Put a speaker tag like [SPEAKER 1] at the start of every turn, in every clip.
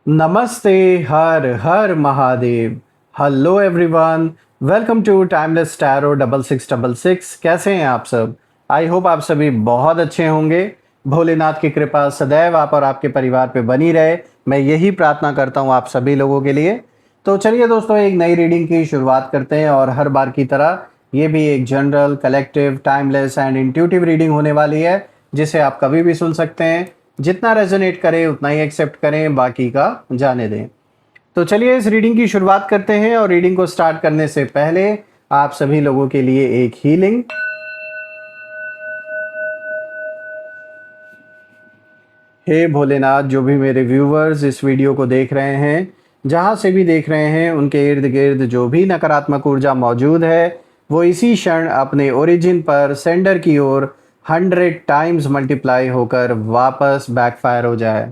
[SPEAKER 1] नमस्ते। हर हर Mahadev. Hello everyone, welcome to timeless tarot 6666। कैसे हैं आप सब? आई होप आप सभी बहुत अच्छे होंगे। भोलेनाथ की कृपा सदैव आप और आपके परिवार पे बनी रहे, मैं यही प्रार्थना करता हूँ आप सभी लोगों के लिए। तो चलिए दोस्तों, एक नई रीडिंग की शुरुआत करते हैं और हर बार की तरह ये भी एक general, collective, timeless and intuitive reading होने वाली है, जिसे आप कभी भी सुन सकते हैं। जितना रेजोनेट करे उतना ही एक्सेप्ट करें, बाकी का जाने दें। तो चलिए इस रीडिंग की शुरुआत करते हैं और रीडिंग को स्टार्ट करने से पहले आप सभी लोगों के लिए एक हीलिंग। हे भोलेनाथ, जो भी मेरे व्यूवर्स इस वीडियो को देख रहे हैं, जहां से भी देख रहे हैं, उनके इर्द गिर्द जो भी नकारात्मक ऊर्जा मौजूद है वो इसी क्षण अपने ओरिजिन पर सेंडर की ओर 100 टाइम्स मल्टीप्लाई होकर वापस बैकफायर हो जाए।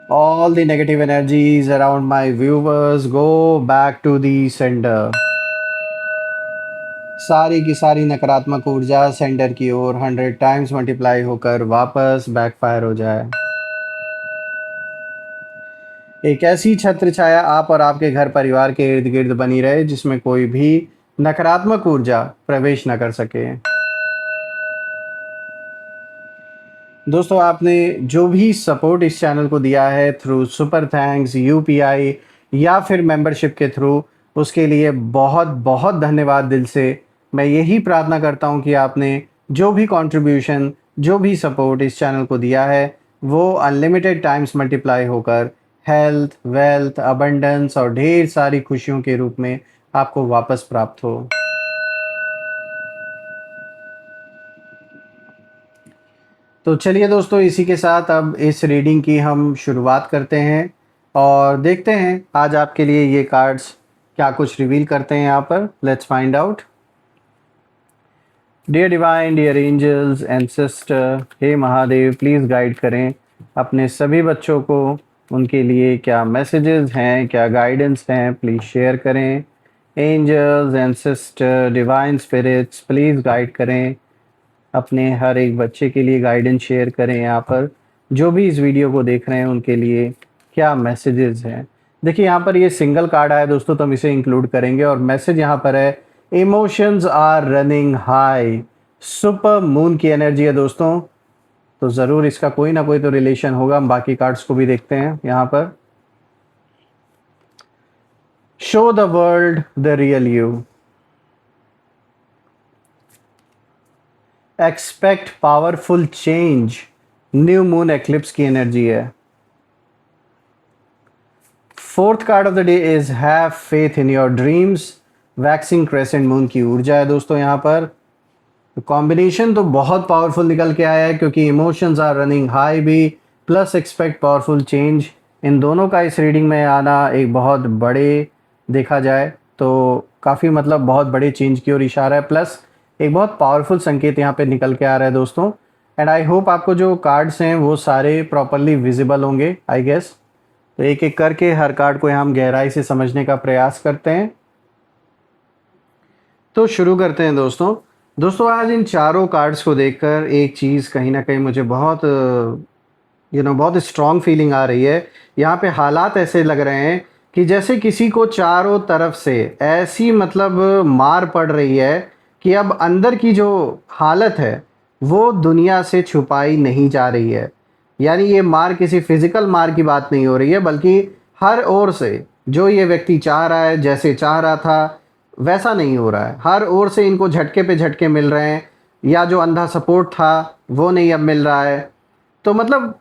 [SPEAKER 1] All the negative energies around my viewers go back to the sender. सारी की सारी नकारात्मक ऊर्जा सेंडर की ओर 100 टाइम्स मल्टीप्लाई होकर वापस बैकफायर हो जाए। एक ऐसी छत्र छाया आप और आपके घर परिवार के इर्द गिर्द बनी रहे जिसमें कोई भी नकारात्मक ऊर्जा प्रवेश न कर सके। दोस्तों, आपने जो भी सपोर्ट इस चैनल को दिया है थ्रू सुपर थैंक्स, यूपीआई या फिर मेंबरशिप के थ्रू, उसके लिए बहुत बहुत धन्यवाद दिल से। मैं यही प्रार्थना करता हूं कि आपने जो भी कंट्रीब्यूशन, जो भी सपोर्ट इस चैनल को दिया है वो अनलिमिटेड टाइम्स मल्टीप्लाई होकर हेल्थ, वेल्थ, अबंडेंस और ढेर सारी खुशियों के रूप में आपको वापस प्राप्त हो। तो चलिए दोस्तों, इसी के साथ अब इस रीडिंग की हम शुरुआत करते हैं और देखते हैं आज आपके लिए ये कार्ड्स क्या कुछ रिवील करते हैं यहाँ पर। Let's find out. Dear divine, dear angels and sister, हे महादेव, प्लीज़ गाइड करें अपने सभी बच्चों को। उनके लिए क्या मैसेजेस हैं, क्या गाइडेंस हैं, प्लीज़ शेयर करें। Angels and sister, divine spirits, please guide करें अपने हर एक बच्चे के लिए, गाइडेंस शेयर करें। यहाँ पर जो भी इस वीडियो को देख रहे हैं उनके लिए क्या मैसेजेस हैं। देखिए, यहाँ पर ये सिंगल कार्ड आया दोस्तों, तो हम इसे इंक्लूड करेंगे और मैसेज यहाँ पर है, emotions are running high. Supermoon की एनर्जी है दोस्तों, तो ज़रूर इसका कोई ना कोई तो रिलेशन होगा। हम बाकी कार्ड्स को भी देखते हैं यहाँ पर। Show the world the real you, expect powerful change. New moon eclipse की एनर्जी है। Fourth card of the day is have faith in your dreams. Waxing crescent moon की ऊर्जा है दोस्तों यहाँ पर। कॉम्बिनेशन तो बहुत पावरफुल निकल के आया है, क्योंकि इमोशंस आर रनिंग हाई भी प्लस एक्सपेक्ट पावरफुल चेंज, इन दोनों का इस रीडिंग में आना एक बहुत बड़े, देखा जाए तो काफ़ी मतलब बहुत बड़े चेंज की ओर इशारा है। प्लस एक बहुत पावरफुल संकेत यहाँ पे निकल के आ रहा है दोस्तों। एंड आई होप आपको जो कार्ड्स हैं वो सारे प्रॉपरली विजिबल होंगे आई गेस। तो एक एक करके हर कार्ड को हम गहराई से समझने का प्रयास करते हैं। तो शुरू करते हैं दोस्तों। आज इन चारों कार्ड्स को देखकर एक चीज़ कहीं ना कहीं मुझे बहुत बहुत स्ट्रॉन्ग फीलिंग आ रही है। यहाँ पे हालात ऐसे लग रहे हैं कि जैसे किसी को चारों तरफ से ऐसी मतलब मार पड़ रही है कि अब अंदर की जो हालत है वो दुनिया से छुपाई नहीं जा रही है। यानी ये मार किसी फिजिकल मार की बात नहीं हो रही है, बल्कि हर ओर से जो ये व्यक्ति चाह रहा है, जैसे चाह रहा था वैसा नहीं हो रहा है। हर ओर से इनको झटके पे झटके मिल रहे हैं, या जो अंधा सपोर्ट था वो नहीं अब मिल रहा है। तो मतलब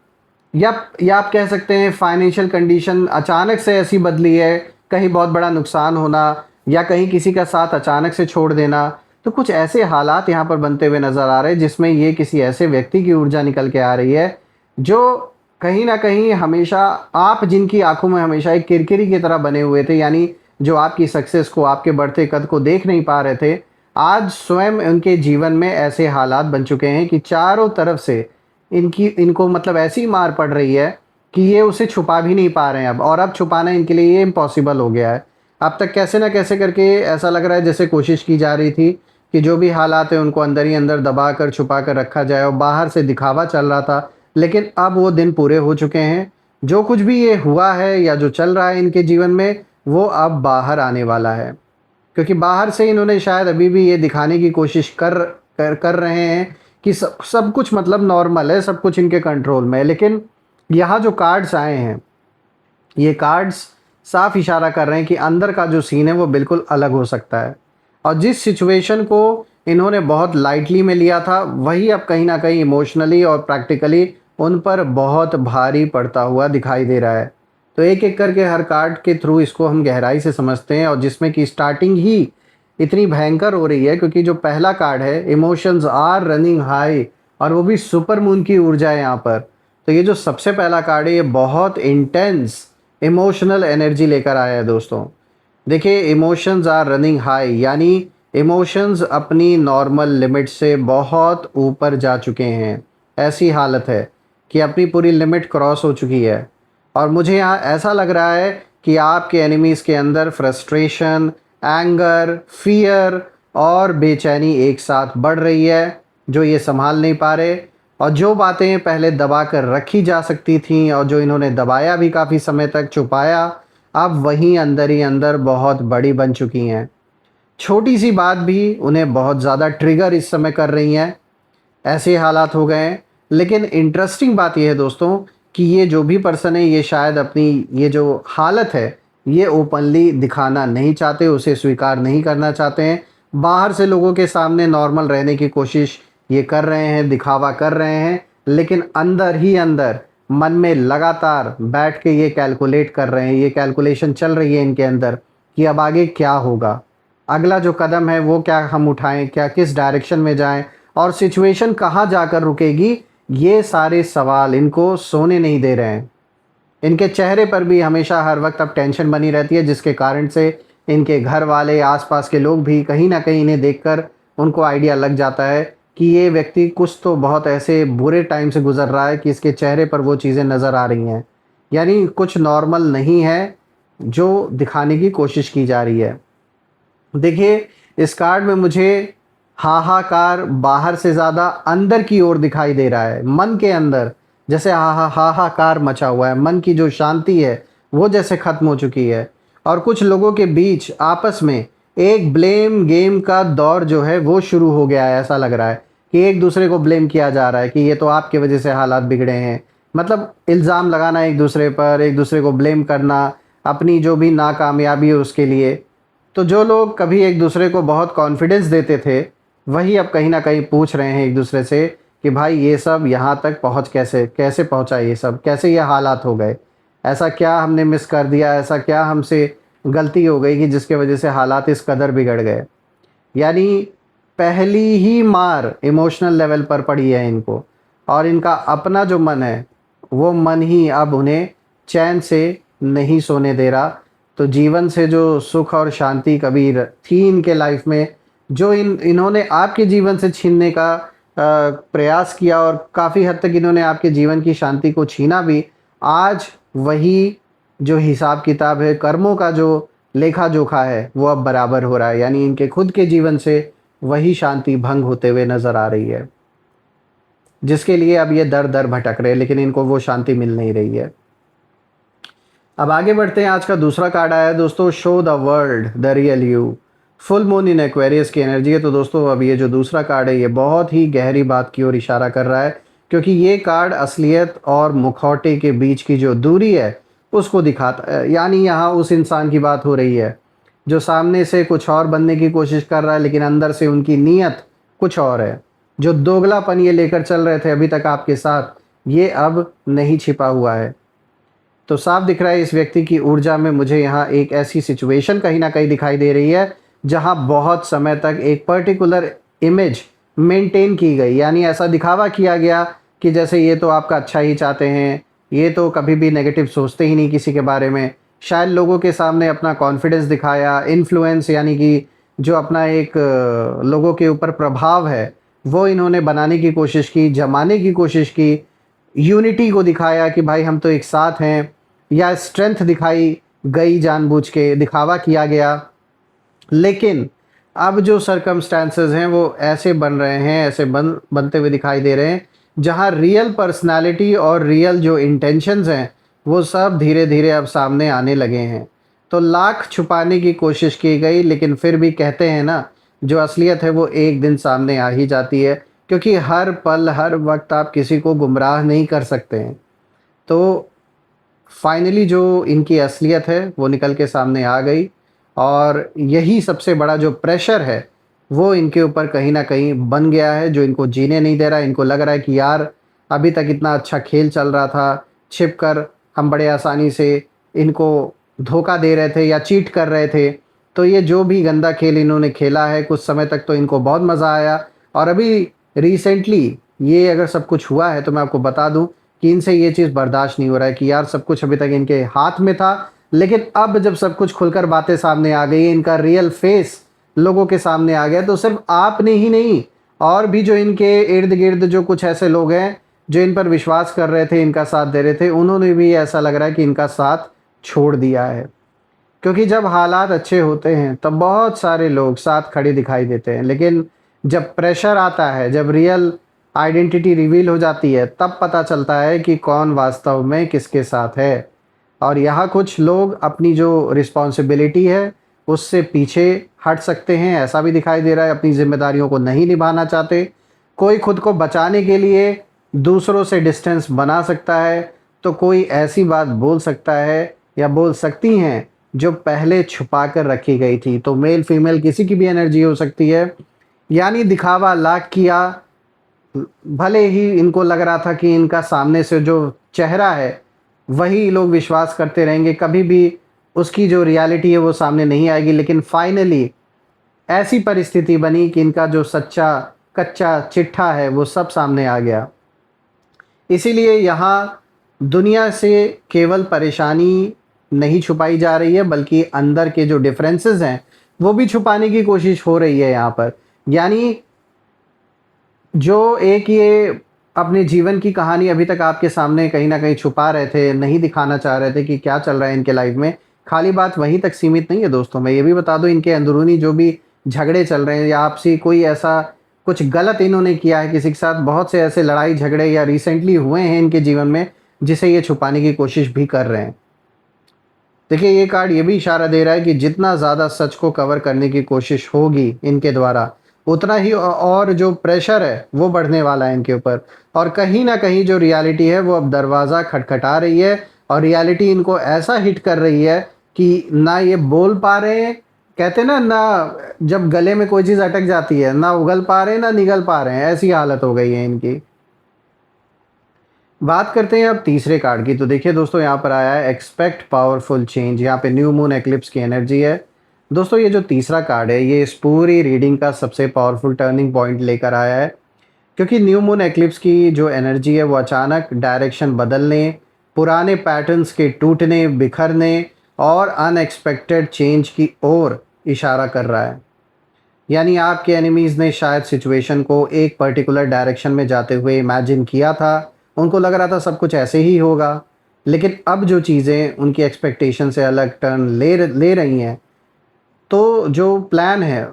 [SPEAKER 1] या आप कह सकते हैं फाइनेंशियल कंडीशन अचानक से ऐसी बदली है, कहीं बहुत बड़ा नुकसान होना या कहीं किसी का साथ अचानक से छोड़ देना। तो कुछ ऐसे हालात यहाँ पर बनते हुए नज़र आ रहे हैं जिसमें ये किसी ऐसे व्यक्ति की ऊर्जा निकल के आ रही है जो कहीं ना कहीं हमेशा, आप जिनकी आंखों में हमेशा एक किरकिरी की तरह बने हुए थे, यानी जो आपकी सक्सेस को, आपके बढ़ते कद को देख नहीं पा रहे थे, आज स्वयं उनके जीवन में ऐसे हालात बन चुके हैं कि चारों तरफ से इनको मतलब ऐसी मार पड़ रही है कि ये उसे छुपा भी नहीं पा रहे हैं अब, और अब छुपाना इनके लिए ये इम्पॉसिबल हो गया है। अब तक कैसे ना कैसे करके ऐसा लग रहा है जैसे कोशिश की जा रही थी कि जो भी हालात है उनको अंदर ही अंदर दबा कर छुपा कर रखा जाए, और बाहर से दिखावा चल रहा था लेकिन अब वो दिन पूरे हो चुके हैं। जो कुछ भी ये हुआ है या जो चल रहा है इनके जीवन में, वो अब बाहर आने वाला है। क्योंकि बाहर से इन्होंने शायद अभी भी ये दिखाने की कोशिश कर रहे हैं कि सब सब कुछ मतलब नॉर्मल है, सब कुछ इनके कंट्रोल में है। लेकिन यहाँ जो कार्ड्स आए हैं, ये कार्ड्स साफ इशारा कर रहे हैं कि अंदर का जो सीन है वो बिल्कुल अलग हो सकता है। और जिस सिचुएशन को इन्होंने बहुत लाइटली में लिया था, वही अब कहीं ना कहीं इमोशनली और प्रैक्टिकली उन पर बहुत भारी पड़ता हुआ दिखाई दे रहा है। तो एक एक करके हर कार्ड के थ्रू इसको हम गहराई से समझते हैं, और जिसमें कि स्टार्टिंग ही इतनी भयंकर हो रही है। क्योंकि जो पहला कार्ड है, इमोशंस आर रनिंग हाई, और वो भी सुपर मून की ऊर्जा है यहाँ पर। तो ये जो सबसे पहला कार्ड है, ये बहुत इंटेंस इमोशनल एनर्जी लेकर आया है दोस्तों। देखिए, इमोशंस आर रनिंग हाई यानी इमोशंस अपनी नॉर्मल लिमिट से बहुत ऊपर जा चुके हैं। ऐसी हालत है कि अपनी पूरी लिमिट क्रॉस हो चुकी है। और मुझे यहाँ ऐसा लग रहा है कि आपके एनिमीज़ के अंदर फ्रस्ट्रेशन, एंगर, फियर और बेचैनी एक साथ बढ़ रही है, जो ये संभाल नहीं पा रहे। और जो बातें पहले दबा कर रखी जा सकती थीं और जो इन्होंने दबाया भी काफ़ी समय तक, छुपाया, अब वहीं अंदर ही अंदर बहुत बड़ी बन चुकी हैं। छोटी सी बात भी उन्हें बहुत ज़्यादा ट्रिगर इस समय कर रही हैं। ऐसे हालात हो गए हैं। लेकिन इंटरेस्टिंग बात यह है दोस्तों कि ये जो भी पर्सन है, ये शायद अपनी ये जो हालत है, ये ओपनली दिखाना नहीं चाहते, उसे स्वीकार नहीं करना चाहते हैं। बाहर से लोगों के सामने नॉर्मल रहने की कोशिश ये कर रहे हैं, दिखावा कर रहे हैं, लेकिन अंदर ही अंदर मन में लगातार बैठ के ये कैलकुलेट कर रहे हैं, ये कैलकुलेशन चल रही है इनके अंदर कि अब आगे क्या होगा, अगला जो कदम है वो क्या हम उठाएं, क्या किस डायरेक्शन में जाएं, और सिचुएशन कहाँ जाकर रुकेगी। ये सारे सवाल इनको सोने नहीं दे रहे हैं। इनके चेहरे पर भी हमेशा हर वक्त अब टेंशन बनी रहती है, जिसके कारण से इनके घर वाले, आसपास के लोग भी कहीं ना कहीं इन्हें देखकर उनको आइडिया लग जाता है कि ये व्यक्ति कुछ तो बहुत ऐसे बुरे टाइम से गुजर रहा है कि इसके चेहरे पर वो चीज़ें नज़र आ रही हैं। यानी कुछ नॉर्मल नहीं है जो दिखाने की कोशिश की जा रही है। देखिए, इस कार्ड में मुझे हाहाकार बाहर से ज़्यादा अंदर की ओर दिखाई दे रहा है। मन के अंदर जैसे हाहाकार मचा हुआ है, मन की जो शांति है वो जैसे ख़त्म हो चुकी है। और कुछ लोगों के बीच आपस में एक ब्लेम गेम का दौर जो है वो शुरू हो गया है। ऐसा लग रहा है कि एक दूसरे को ब्लेम किया जा रहा है कि ये तो आपकी वजह से हालात बिगड़े हैं। मतलब इल्ज़ाम लगाना एक दूसरे पर, एक दूसरे को ब्लेम करना अपनी जो भी नाकामयाबी है उसके लिए। तो जो लोग कभी एक दूसरे को बहुत कॉन्फिडेंस देते थे, वही अब कहीं ना कहीं पूछ रहे हैं एक दूसरे से कि भाई ये सब यहाँ तक पहुँच कैसे कैसे पहुँचा, ये सब कैसे ये हालात हो गए, ऐसा क्या हमने मिस कर दिया, ऐसा क्या हमसे गलती हो गई कि जिसके वजह से हालात इस कदर बिगड़ गए। यानी पहली ही मार इमोशनल लेवल पर पड़ी है इनको, और इनका अपना जो मन है, वो मन ही अब उन्हें चैन से नहीं सोने दे रहा। तो जीवन से जो सुख और शांति कभी थी इनके लाइफ में, जो इन्होंने आपके जीवन से छीनने का प्रयास किया, और काफ़ी हद तक इन्होंने आपके जीवन की शांति को छीना भी, आज वही जो हिसाब किताब है, कर्मों का जो लेखा जोखा है, वो अब बराबर हो रहा है। यानी इनके खुद के जीवन से वही शांति भंग होते हुए नज़र आ रही है, जिसके लिए अब ये दर दर भटक रहे हैं, लेकिन इनको वो शांति मिल नहीं रही है। अब आगे बढ़ते हैं। आज का दूसरा कार्ड आया है दोस्तों, show the world the real you. Full moon in Aquarius की एनर्जी है। तो दोस्तों, अब ये जो दूसरा कार्ड है, ये बहुत ही गहरी बात की ओर इशारा कर रहा है, क्योंकि ये कार्ड असलियत और मुखौटे के बीच की जो दूरी है उसको दिखाता है। यानी यहाँ उस इंसान की बात हो रही है जो सामने से कुछ और बनने की कोशिश कर रहा है, लेकिन अंदर से उनकी नीयत कुछ और है। जो दोगलापन ये लेकर चल रहे थे अभी तक आपके साथ, ये अब नहीं छिपा हुआ है। तो साफ दिख रहा है इस व्यक्ति की ऊर्जा में मुझे यहाँ एक ऐसी सिचुएशन कहीं ना कहीं दिखाई दे रही है जहाँ बहुत समय तक एक पर्टिकुलर इमेज मेंटेन की गई। यानी ऐसा दिखावा किया गया कि जैसे ये तो आपका अच्छा ही चाहते हैं, ये तो कभी भी नेगेटिव सोचते ही नहीं किसी के बारे में। शायद लोगों के सामने अपना कॉन्फिडेंस दिखाया, इन्फ्लुएंस यानी कि जो अपना एक लोगों के ऊपर प्रभाव है वो इन्होंने बनाने की कोशिश की, जमाने की कोशिश की। यूनिटी को दिखाया कि भाई हम तो एक साथ हैं, या स्ट्रेंथ दिखाई गई, जानबूझ के दिखावा किया गया। लेकिन अब जो सर्कमस्टांसेस हैं वो ऐसे बन रहे हैं, ऐसे बनते हुए दिखाई दे रहे हैं जहाँ रियल पर्सनालिटी और रियल जो इंटेंशंस हैं वो सब धीरे धीरे अब सामने आने लगे हैं। तो लाख छुपाने की कोशिश की गई, लेकिन फिर भी कहते हैं ना, जो असलियत है वो एक दिन सामने आ ही जाती है, क्योंकि हर पल हर वक्त आप किसी को गुमराह नहीं कर सकते हैं। तो फाइनली जो इनकी असलियत है वो निकल के सामने आ गई, और यही सबसे बड़ा जो प्रेशर है वो इनके ऊपर कहीं न कहीं बन गया है, जो इनको जीने नहीं दे रहा है। इनको लग रहा है कि यार अभी तक इतना अच्छा खेल चल रहा था, छिप कर हम बड़े आसानी से इनको धोखा दे रहे थे या चीट कर रहे थे। तो ये जो भी गंदा खेल इन्होंने खेला है, कुछ समय तक तो इनको बहुत मज़ा आया, और अभी रिसेंटली ये अगर सब कुछ हुआ है तो मैं आपको बता दूँ कि इनसे ये चीज़ बर्दाश्त नहीं हो रहा है कि यार सब कुछ अभी तक इनके हाथ में था, लेकिन अब जब सब कुछ खुलकर बातें सामने आ गई, इनका रियल फेस लोगों के सामने आ गया, तो सिर्फ आपने ही नहीं, और भी जो इनके इर्द गिर्द जो कुछ ऐसे लोग हैं जो इन पर विश्वास कर रहे थे, इनका साथ दे रहे थे, उन्होंने भी ऐसा लग रहा है कि इनका साथ छोड़ दिया है। क्योंकि जब हालात अच्छे होते हैं तब बहुत सारे लोग साथ खड़े दिखाई देते हैं, लेकिन जब प्रेशर आता है, जब रियल आइडेंटिटी रिवील हो जाती है, तब पता चलता है कि कौन वास्तव में किसके साथ है। और यहाँ कुछ लोग अपनी जो रिस्पॉन्सिबिलिटी है उससे पीछे हट सकते हैं, ऐसा भी दिखाई दे रहा है, अपनी जिम्मेदारियों को नहीं निभाना चाहते। कोई खुद को बचाने के लिए दूसरों से डिस्टेंस बना सकता है, तो कोई ऐसी बात बोल सकता है या बोल सकती हैं जो पहले छुपा कर रखी गई थी। तो मेल फीमेल किसी की भी एनर्जी हो सकती है, यानी दिखावा लाख किया, भले ही इनको लग रहा था कि इनका सामने से जो चेहरा है वही लोग विश्वास करते रहेंगे, कभी भी उसकी जो रियलिटी है वो सामने नहीं आएगी, लेकिन फाइनली ऐसी परिस्थिति बनी कि इनका जो सच्चा कच्चा चिट्ठा है वो सब सामने आ गया। इसीलिए यहाँ दुनिया से केवल परेशानी नहीं छुपाई जा रही है, बल्कि अंदर के जो डिफरेंसेस हैं वो भी छुपाने की कोशिश हो रही है यहाँ पर। यानी जो एक ये अपने जीवन की कहानी अभी तक आपके सामने कहीं न कहीं छुपा रहे थे, नहीं दिखाना चाह रहे थे कि क्या चल रहा है इनके लाइफ़ में, खाली बात वहीं तक सीमित नहीं है दोस्तों। मैं ये भी बता दूँ, इनके अंदरूनी जो भी झगड़े चल रहे हैं या आपसी कोई ऐसा कुछ गलत इन्होंने किया है किसी के साथ, बहुत से ऐसे लड़ाई झगड़े या रिसेंटली हुए हैं इनके जीवन में, जिसे ये छुपाने की कोशिश भी कर रहे हैं। देखिए, ये कार्ड ये भी इशारा दे रहा है कि जितना ज़्यादा सच को कवर करने की कोशिश होगी इनके द्वारा, उतना ही और जो प्रेशर है वो बढ़ने वाला है इनके ऊपर, और कहीं न कहीं जो रियलिटी है वो अब दरवाज़ा खटखटा रही है, और रियलिटी इनको ऐसा हिट कर रही है कि ना ये बोल पा रहे हैं, कहते हैं ना, जब गले में कोई चीज़ अटक जाती है, ना उगल पा रहे हैं, ना निगल पा रहे हैं, ऐसी हालत हो गई है इनकी। बात करते हैं अब तीसरे कार्ड की। तो देखिए दोस्तों, यहाँ पर आया है एक्सपेक्ट पावरफुल चेंज। यहाँ पे न्यू मून एक्लिप्स की एनर्जी है। दोस्तों, ये जो तीसरा कार्ड है ये इस पूरी रीडिंग का सबसे पावरफुल टर्निंग पॉइंट लेकर आया है, क्योंकि न्यू मून एक्लिप्स की जो एनर्जी है वो अचानक डायरेक्शन बदलने, पुराने पैटर्न्स के टूटने बिखरने और अनएक्सपेक्टेड चेंज की ओर इशारा कर रहा है। यानी आपके एनिमीज़ ने शायद सिचुएशन को एक पर्टिकुलर डायरेक्शन में जाते हुए इमेजिन किया था, उनको लग रहा था सब कुछ ऐसे ही होगा, लेकिन अब जो चीज़ें उनकी एक्सपेक्टेशन से अलग टर्न ले रही हैं, तो जो प्लान है,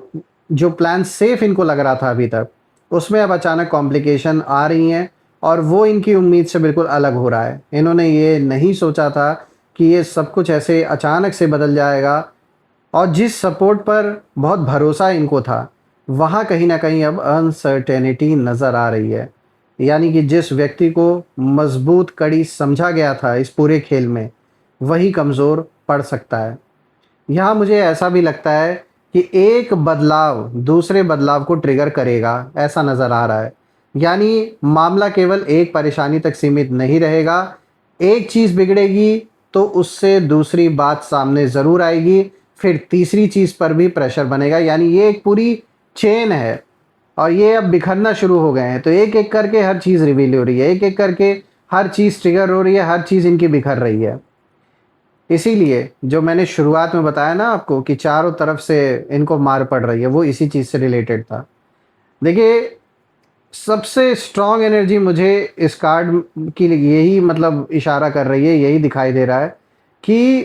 [SPEAKER 1] जो प्लान सेफ इनको लग रहा था अभी तक, उसमें अब अचानक कॉम्प्लिकेशन आ रही हैं, और वो इनकी उम्मीद से बिल्कुल अलग हो रहा है। इन्होंने ये नहीं सोचा था कि ये सब कुछ ऐसे अचानक से बदल जाएगा, और जिस सपोर्ट पर बहुत भरोसा इनको था, वहाँ कहीं न कहीं अब अनसर्टेनिटी नज़र आ रही है। यानी कि जिस व्यक्ति को मज़बूत कड़ी समझा गया था इस पूरे खेल में, वही कमज़ोर पड़ सकता है। यहाँ मुझे ऐसा भी लगता है कि एक बदलाव दूसरे बदलाव को ट्रिगर करेगा, ऐसा नज़र आ रहा है। यानी मामला केवल एक परेशानी तक सीमित नहीं रहेगा, एक चीज़ बिगड़ेगी तो उससे दूसरी बात सामने ज़रूर आएगी, फिर तीसरी चीज़ पर भी प्रेशर बनेगा। यानी ये एक पूरी चेन है, और ये अब बिखरना शुरू हो गए हैं। तो एक-एक करके हर चीज़ रिवील हो रही है, एक-एक करके हर चीज़ ट्रिगर हो रही है, हर चीज़ इनकी बिखर रही है। इसीलिए जो मैंने शुरुआत में बताया ना आपको कि चारों तरफ से इनको मार पड़ रही है, वो इसी चीज़ से रिलेटेड था। देखिए, सबसे स्ट्रॉन्ग एनर्जी मुझे इस कार्ड की यही मतलब इशारा कर रही है, यही दिखाई दे रहा है कि,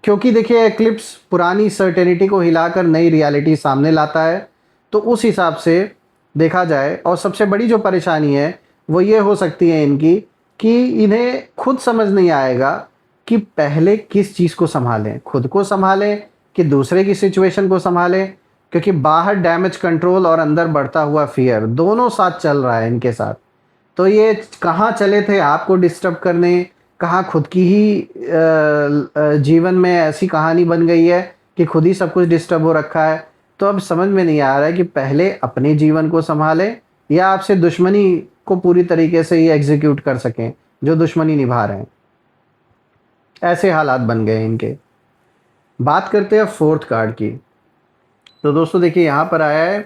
[SPEAKER 1] क्योंकि देखिए एक्लिप्स पुरानी सर्टेनिटी को हिलाकर नई रियलिटी सामने लाता है। तो उस हिसाब से देखा जाए, और सबसे बड़ी जो परेशानी है वो ये हो सकती है इनकी कि इन्हें खुद समझ नहीं आएगा कि पहले किस चीज़ को संभालें, खुद को संभालें कि दूसरे की सिचुएशन को संभालें, क्योंकि बाहर डैमेज कंट्रोल और अंदर बढ़ता हुआ फियर दोनों साथ चल रहा है इनके साथ। तो ये कहाँ चले थे आपको डिस्टर्ब करने, कहाँ खुद की ही जीवन में ऐसी कहानी बन गई है कि खुद ही सब कुछ डिस्टर्ब हो रखा है। तो अब समझ में नहीं आ रहा है कि पहले अपने जीवन को संभालें या आपसे दुश्मनी को पूरी तरीके से ये एग्जीक्यूट कर सकें जो दुश्मनी निभा रहे हैं। ऐसे हालात बन गए इनके। बात करते हैं फोर्थ कार्ड की। तो दोस्तों देखिए यहाँ पर आया है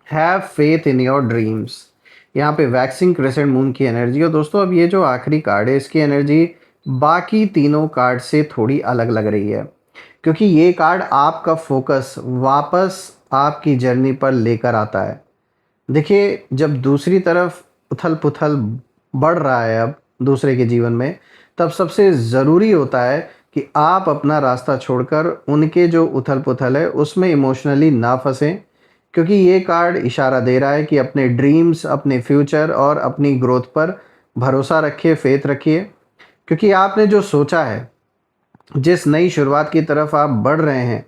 [SPEAKER 1] have faith in your dreams. यहाँ पे वैक्सिंग क्रेसेंट मून की एनर्जी। और दोस्तों अब ये जो आखिरी कार्ड है इसकी एनर्जी बाकी तीनों कार्ड से थोड़ी अलग लग रही है, क्योंकि ये कार्ड आपका फोकस वापस आपकी जर्नी पर लेकर आता है। देखिए जब दूसरी तरफ उथल पुथल बढ़ रहा है अब दूसरे के जीवन में, तब सबसे ज़रूरी होता है कि आप अपना रास्ता छोड़कर उनके जो उथल पुथल है उसमें इमोशनली ना फंसें, क्योंकि ये कार्ड इशारा दे रहा है कि अपने ड्रीम्स, अपने फ्यूचर और अपनी ग्रोथ पर भरोसा रखिए, फेथ रखिए, क्योंकि आपने जो सोचा है, जिस नई शुरुआत की तरफ आप बढ़ रहे हैं,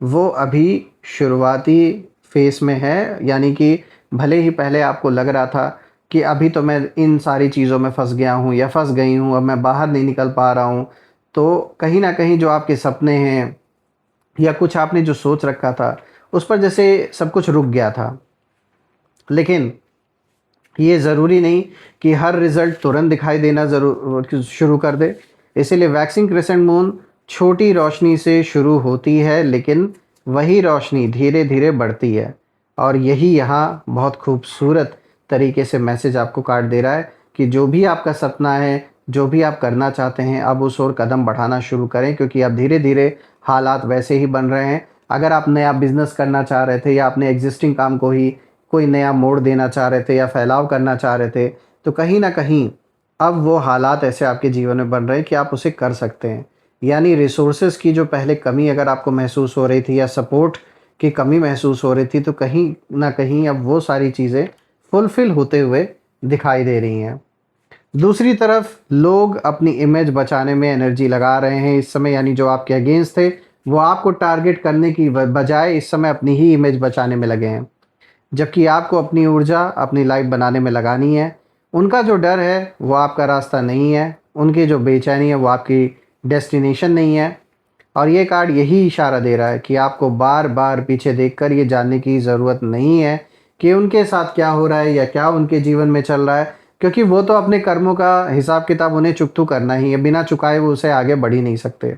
[SPEAKER 1] वो अभी शुरुआती फेस में है। यानी कि भले ही पहले आपको लग रहा था कि अभी तो मैं इन सारी चीज़ों में फंस गया हूँ या फंस गई हूँ, अब मैं बाहर नहीं निकल पा रहा हूँ, तो कहीं ना कहीं जो आपके सपने हैं या कुछ आपने जो सोच रखा था उस पर जैसे सब कुछ रुक गया था। लेकिन ये ज़रूरी नहीं कि हर रिज़ल्ट तुरंत दिखाई देना ज़रूर शुरू कर दे। इसीलिए वैक्सिंग क्रेसेंट मून छोटी रोशनी से शुरू होती है, लेकिन वही रोशनी धीरे धीरे बढ़ती है। और यही यहाँ बहुत खूबसूरत तरीके से मैसेज आपको कार्ड दे रहा है कि जो भी आपका सपना है, जो भी आप करना चाहते हैं, अब उस ओर कदम बढ़ाना शुरू करें, क्योंकि अब धीरे धीरे हालात वैसे ही बन रहे हैं। अगर आप नया बिजनेस करना चाह रहे थे या अपने एग्जिस्टिंग काम को ही कोई नया मोड़ देना चाह रहे थे या फैलाव करना चाह रहे थे, तो कहीं ना कहीं अब वो हालात ऐसे आपके जीवन में बन रहे हैं कि आप उसे कर सकते हैं। यानी रिसोर्सेज की जो पहले कमी अगर आपको महसूस हो रही थी या सपोर्ट की कमी महसूस हो रही थी, तो कहीं ना कहीं अब वो सारी चीज़ें फुलफ़िल होते हुए दिखाई दे रही हैं। दूसरी तरफ लोग अपनी इमेज बचाने में एनर्जी लगा रहे हैं इस समय, यानी जो आपके अगेंस्ट थे वो आपको टारगेट करने की बजाय इस समय अपनी ही इमेज बचाने में लगे हैं, जबकि आपको अपनी ऊर्जा अपनी लाइफ बनाने में लगानी है। उनका जो डर है वो आपका रास्ता नहीं है, उनकी जो बेचैनी है वो आपकी डेस्टिनेशन नहीं है। और ये कार्ड यही इशारा दे रहा है कि आपको बार बार पीछे देखकर ये जानने की ज़रूरत नहीं है कि उनके साथ क्या हो रहा है या क्या उनके जीवन में चल रहा है, क्योंकि वो तो अपने कर्मों का हिसाब किताब उन्हें चुकतू करना ही है, बिना चुकाए वो उसे आगे बढ़ ही नहीं सकते।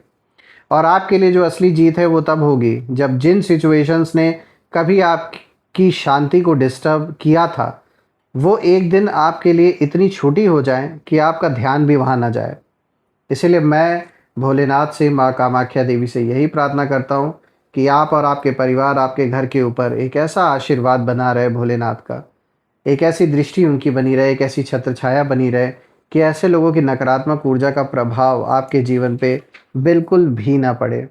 [SPEAKER 1] और आपके लिए जो असली जीत है वो तब होगी जब जिन सिचुएशंस ने कभी आपकी शांति को डिस्टर्ब किया था, वो एक दिन आपके लिए इतनी छोटी हो जाए कि आपका ध्यान भी वहाँ ना जाए। इसीलिए मैं भोलेनाथ से, माँ कामाख्या देवी से यही प्रार्थना करता हूँ कि आप और आपके परिवार, आपके घर के ऊपर एक ऐसा आशीर्वाद बना रहे भोलेनाथ का, एक ऐसी दृष्टि उनकी बनी रहे, एक ऐसी छत्र छाया बनी रहे कि ऐसे लोगों की नकारात्मक ऊर्जा का प्रभाव आपके जीवन पे बिल्कुल भी ना पड़े,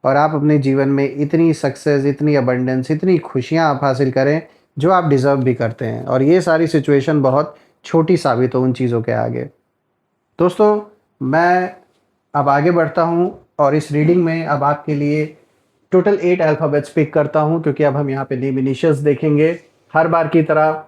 [SPEAKER 1] और आप अपने जीवन में इतनी सक्सेस, इतनी अबंडेंस, इतनी खुशियाँ आप हासिल करें जो आप डिज़र्व भी करते हैं। और ये सारी सिचुएशन बहुत छोटी साबित हो उन चीज़ों के आगे। दोस्तों मैं अब आगे बढ़ता हूँ और इस रीडिंग में अब आपके लिए टोटल 8 अल्फ़ाबेट्स पिक करता हूँ, क्योंकि अब हम यहाँ पे नेम इनिशियल्स देखेंगे। हर बार की तरह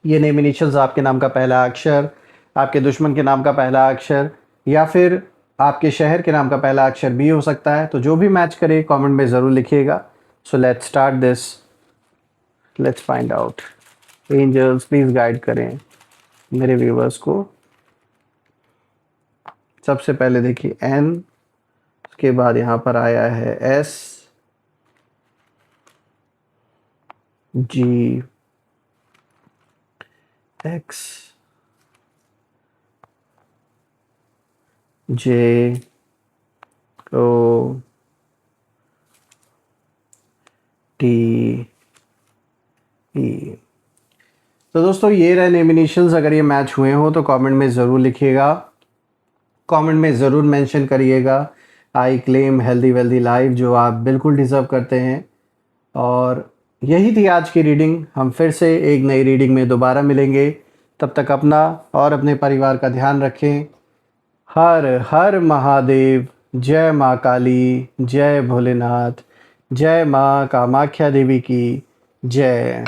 [SPEAKER 1] ये नेम इनिशियल्स आपके नाम का पहला अक्षर, आपके दुश्मन के नाम का पहला अक्षर, या फिर आपके शहर के नाम का पहला अक्षर भी हो सकता है। तो जो भी मैच करे कमेंट में ज़रूर लिखिएगा। So let's start this, let's find out. Angels please guide करें मेरे व्यूवर्स को। सबसे पहले देखिए एन, उसके बाद यहाँ पर आया है एस, जी, एक्स, जे, ओ, टी, ई। तो दोस्तों ये रहे नेम इनिशियल्स। अगर ये मैच हुए हो तो कमेंट में ज़रूर लिखिएगा, कमेंट में ज़रूर मेंशन करिएगा I claim healthy wealthy life, जो आप बिल्कुल डिज़र्व करते हैं। और यही थी आज की रीडिंग। हम फिर से एक नई रीडिंग में दोबारा मिलेंगे। तब तक अपना और अपने परिवार का ध्यान रखें। हर हर महादेव। जय माँ काली, जय भोलेनाथ, जय माँ कामाख्या देवी की जय।